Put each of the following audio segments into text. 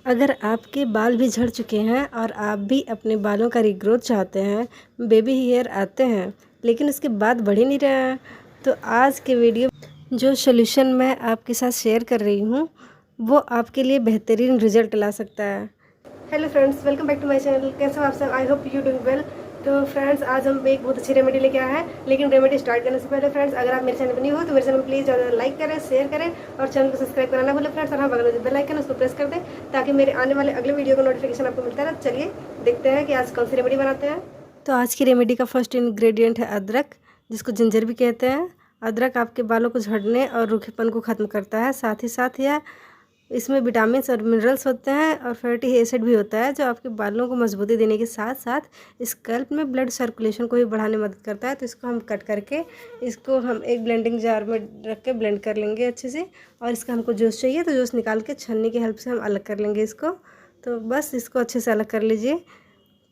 अगर आपके बाल भी झड़ चुके हैं और आप भी अपने बालों का रीग्रोथ चाहते हैं, बेबी हेयर आते हैं लेकिन उसके बाद बढ़ ही नहीं रहे हैं, तो आज के वीडियो जो सॉल्यूशन मैं आपके साथ शेयर कर रही हूँ वो आपके लिए बेहतरीन रिजल्ट ला सकता है। Hello friends, welcome back to my channel. कैसे हो आप सब? I hope you doing well. तो फ्रेंड्स, आज हम एक बहुत अच्छी रेमेडी लेके आए हैं, लेकिन रेमेडी स्टार्ट करने से पहले फ्रेंड्स, अगर आप मेरे चैनल पर न्यू हो तो मेरे चैनल को प्लीज़ ज़्यादा लाइक करें, शेयर करें और चैनल को सब्सक्राइब करना ना भूलें फ्रेंड्स। और हाँ, बगल में जो बेल आइकन है उसको प्रेस कर दें ताकि मेरे आने वाले अगले वीडियो का नोटिफिकेशन आपको मिलता रहे। चलिए देखते हैं कि आज कौन सी रेमेडी बनाते हैं। तो आज की रेमेडी का फर्स्ट इंग्रेडिएंट है अदरक, जिसको जिंजर भी कहते हैं। अदरक आपके बालों को झड़ने और रूखेपन को ख़त्म करता है, साथ ही साथ यह इसमें विटामिन्स और मिनरल्स होते हैं और फैटी एसिड भी होता है, जो आपके बालों को मजबूती देने के साथ साथ स्कैल्प में ब्लड सर्कुलेशन को भी बढ़ाने में मदद करता है। तो इसको हम कट करके इसको हम एक ब्लेंडिंग जार में रख के ब्लेंड कर लेंगे अच्छे से। और इसका हमको जूस चाहिए तो जूस निकाल के छन्नी की हेल्प से हम अलग कर लेंगे इसको। तो बस इसको अच्छे से अलग कर लीजिए।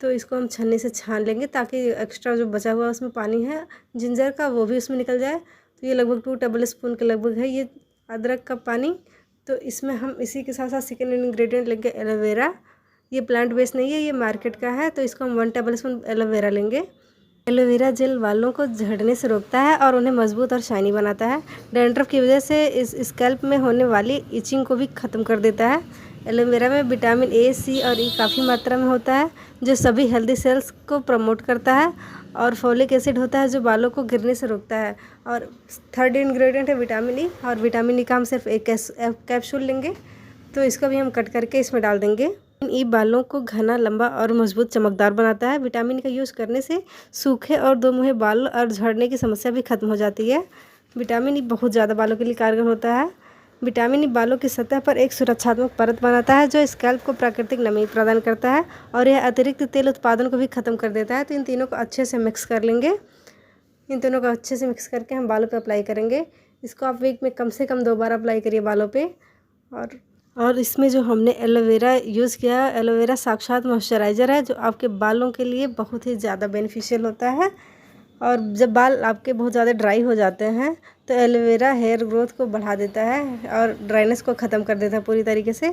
तो इसको हम छन्नी से छान लेंगे ताकि एक्स्ट्रा जो बचा हुआ उसमें पानी है जिंजर का वो भी उसमें निकल जाए। तो ये लगभग 2 टेबल स्पून के लगभग है ये अदरक का पानी। तो इसमें हम इसी के साथ साथ सेकेंड इंग्रेडिएंट लेंगे एलोवेरा। ये प्लांट बेस्ड नहीं है, ये मार्केट का है। तो इसको हम 1 टेबल स्पून एलोवेरा लेंगे। एलोवेरा जेल बालों को झड़ने से रोकता है और उन्हें मजबूत और शाइनी बनाता है। डैंड्रफ की वजह से इस स्कैल्प में होने वाली इचिंग को भी ख़त्म कर देता है। एलोवेरा में विटामिन ए, सी और ई काफ़ी मात्रा में होता है, जो सभी हेल्दी सेल्स को प्रमोट करता है। और फोलिक एसिड होता है, जो बालों को गिरने से रोकता है। और थर्ड इंग्रेडिएंट है विटामिन ई, और विटामिन ई का हम सिर्फ एक कैप्सूल लेंगे। तो इसको भी हम कट करके इसमें डाल देंगे। ई बालों को घना, लंबा और मजबूत चमकदार बनाता है। विटामिन ई का यूज़ करने से सूखे और दोमुहे बाल और झड़ने की समस्या भी खत्म हो जाती है। विटामिन ई बहुत ज़्यादा बालों के लिए कारगर होता है। विटामिन ई बालों की सतह पर एक सुरक्षात्मक परत बनाता है, जो स्कैल्प को प्राकृतिक नमी प्रदान करता है और यह अतिरिक्त तेल उत्पादन को भी ख़त्म कर देता है। तो इन तीनों को अच्छे से मिक्स कर लेंगे। इन दोनों को अच्छे से मिक्स करके हम बालों पे अप्लाई करेंगे। इसको आप वीक में कम से कम 2 बार अप्लाई करिए बालों पे। और इसमें जो हमने एलोवेरा यूज़ किया है, एलोवेरा साक्षात मॉइस्चराइज़र है, जो आपके बालों के लिए बहुत ही ज़्यादा बेनिफिशियल होता है। और जब बाल आपके बहुत ज़्यादा ड्राई हो जाते हैं तो एलोवेरा हेयर ग्रोथ को बढ़ा देता है और ड्राइनेस को ख़त्म कर देता है पूरी तरीके से।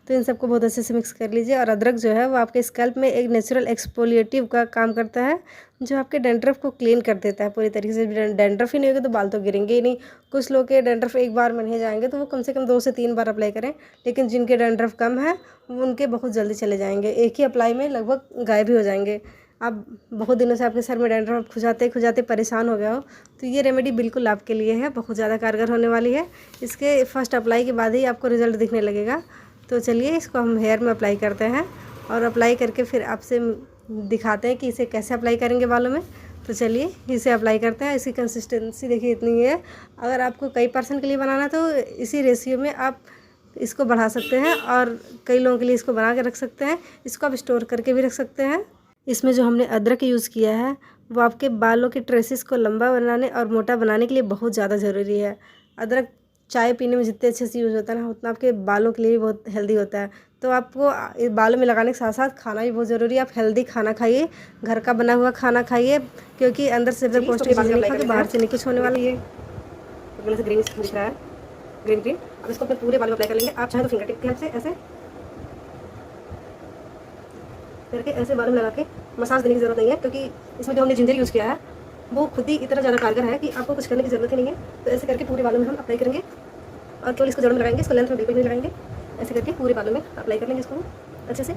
तो इन सबको बहुत अच्छे से मिक्स कर लीजिए। और अदरक जो है वो आपके स्कैल्प में एक नेचुरल एक्सफोलिएटिव का काम करता है, जो आपके डैंड्रफ को क्लीन कर देता है पूरी तरीके से। डैंड्रफ ही नहीं होगा तो बाल तो गिरेंगे ही नहीं। कुछ लोग के डैंड्रफ एक बार में नहीं जाएंगे तो वो कम से कम 2 से 3 बार अप्लाई करें, लेकिन जिनके डैंड्रफ कम है उनके बहुत जल्दी चले जाएंगे, एक ही अप्लाई में लगभग गायब भी हो जाएंगे। आप बहुत दिनों से आपके सर में डैंड्रफ खुजाते खुजाते परेशान हो गया हो तो ये रेमेडी बिल्कुल आपके लिए है, बहुत ज़्यादा कारगर होने वाली है। इसके फर्स्ट अप्लाई के बाद ही आपको रिजल्ट दिखने लगेगा। तो चलिए इसको हम हेयर में अप्लाई करते हैं और अप्लाई करके फिर आपसे दिखाते हैं कि इसे कैसे अप्लाई करेंगे बालों में। तो चलिए इसे अप्लाई करते हैं। इसकी कंसिस्टेंसी देखिए इतनी है। अगर आपको कई पर्सन के लिए बनाना तो इसी रेशियो में आप इसको बढ़ा सकते हैं और कई लोगों के लिए इसको बना के रख सकते हैं। इसको आप स्टोर करके भी रख सकते हैं। इसमें जो हमने अदरक यूज़ किया है वो आपके बालों के ट्रेसेस को लंबा बनाने और मोटा बनाने के लिए बहुत ज़्यादा ज़रूरी है। अदरक चाय पीने में जितने अच्छे से यूज़ होता है ना, उतना आपके बालों के लिए भी बहुत हेल्दी होता है। तो आपको बालों में लगाने के साथ साथ खाना भी बहुत ज़रूरी है। आप हेल्दी खाना खाइए, घर का बना हुआ खाना खाइए, क्योंकि अंदर से जब पौष्टिक चीज़ें नहीं खाओगे बाहर से नहीं कुछ होने वाला। ये ग्रीन दिख रहा है, ग्रीन ग्रीन। अब इसको अपने पूरे बालों में अप्लाई कर लेंगे। आप चाहे तो फिंगर टिप की हेल्प से ऐसे करके ऐसे बालों में लगा के मसाज देने की ज़रूरत नहीं है, क्योंकि इसमें जो हमने जिंजर यूज़ किया है वो खुद ही इतना ज़्यादा कारगर है कि आपको कुछ करने की ज़रूरत ही नहीं है। तो ऐसे करके पूरे बालों में हम अप्लाई करेंगे और केवल इसको जड़ में लगाएंगे, इसको लेंथ में बिल्कुल नहीं लगाएंगे। ऐसे करके पूरे बालों में अप्लाई कर लेंगे इसको अच्छे से।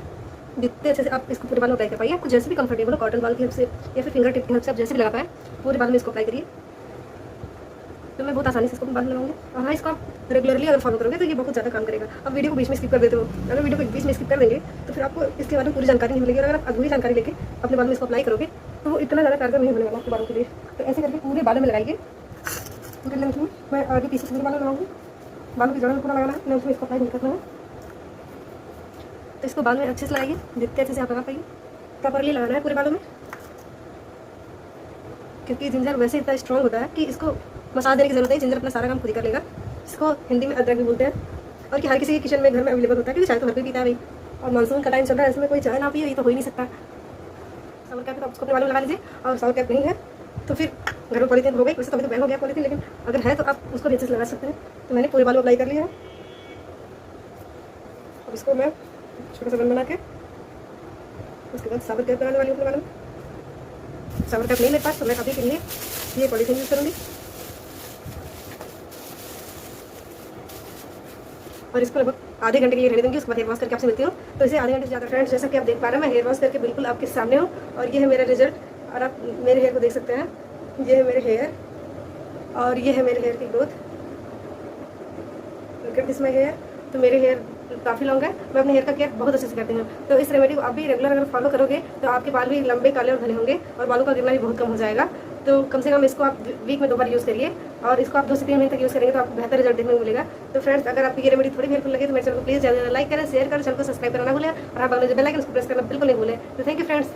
जितने अच्छे से आप इसको पूरे बालों में अप्लाई कर पाइए, आपको जैसे भी कंफर्टेबल हो, कॉटन बाल की हेल्प से या फिर फिंगर टिप की हेल्प से आप जैसे भी लगा पाए पूरे बालों में इसको अप्लाई करिए। तो मैं बहुत आसानी से इसको बाल में लगाऊंगी। और हाँ, इसको आप रेगुलरली अगर फॉलो करोगे तो ये बहुत ज़्यादा काम करेगा। अब वीडियो को बीच में स्किप कर देते हो, अगर वीडियो को बीच में स्किप कर देंगे तो फिर आपको इसके बारे में पूरी जानकारी नहीं मिलेगी। और अगर आप अधूरी जानकारी लेके अपने बालों में इसको अप्लाई करोगे तो वो इतना ज़्यादा कारगर नहीं होने वाला आपके बालों के लिए। तो ऐसे करके पूरे बालों में लगाएंगे। पूरे लेंथ में मैं आगे पीछे पूरे बालों में लगाऊंगी। बालों की जड़ में पूरा लगाना है, लेंथ में इसको अप्लाई नहीं करना है। तो इसको बाल में अच्छे से लगाइए, जितने अच्छे से आप लगा पाइए। प्रॉपरली लगाना है पूरे बालों में, क्योंकि जिंजर वैसे इतना स्ट्रॉन्ग होता है कि इसको मसाज देने की जरूरत है। जिंजर अपना सारा काम खुद ही कर लेगा। इसको हिंदी में अदरक भी बोलते हैं और कि हर किसी के किचन में घर में अवेलेबल होता है, क्योंकि चाय तो हर कोई पीता है भाई। और मानसून का टाइम चल रहा है, इसमें कोई चाय ना पिए ये तो हो ही नहीं सकता। सावर कैप तो आप उसको अपने बालों में लगा लीजिए, और सावर कैप नहीं है तो फिर घर में पॉलीथीन हो गई, वैसे तो अभी तो बैन हो गया पॉलीथीन, लेकिन अगर है तो आप उसको भी अच्छे से लगा सकते हैं। तो मैंने पूरे बालों में अप्लाई कर लिया है। अब इसको मैं छोटा सा बन बना के उसके बाद साबर कैप बनाने वाली हूँ अपने बालों में। साबर कैप नहीं मेरे पास, तो मैं अभी के लिए ये पॉलीथीन यूज़ करूँगी और इसको लगभग आधे घंटे के लिए रहने दूँगी। उसके बाद हेयर वॉश करके आपसे मिलती हूँ। तो इसे आधे घंटे से ज़्यादा फ्रेंड्स, जैसा कि आप देख पा रहे हैं, मैं हेयर वॉश करके बिल्कुल आपके सामने हूँ और ये है मेरा रिजल्ट। और आप मेरे हेयर को देख सकते हैं, ये है मेरे हेयर और ये है मेरे हेयर की growth. Look at this my hair. तो मेरे हेयर काफ़ी लॉन्ग है। मैं अपने हेयर का केयर बहुत अच्छे से करती हूँ। तो इस रेमेडी को आप भी रेगुलर अगर फॉलो करोगे तो आपके बाल भी लंबे, काले और घने होंगे और बालों का गिरना भी बहुत कम हो जाएगा। तो कम से कम इसको आप वीक में 2 बार यूज़ करिए और इसको आप 2 से 3 महीने तक यूज़ करेंगे तो आपको बेहतर रिजल्ट देखने को मिलेगा। तो फ्रेंड्स, अगर आपकी ये रेमेडी थोड़ी भी हेल्पफुल लगे तो मेरे चैनल को प्लीज़ ज़्यादा लाइक करें, शेयर करें, चैनल को सब्सक्राइब करना ना भूलें और आप चैनल को बेल आइकन को प्रेस करना बिल्कुल नहीं भूलें। तो थैंक यू फ्रेंड्स।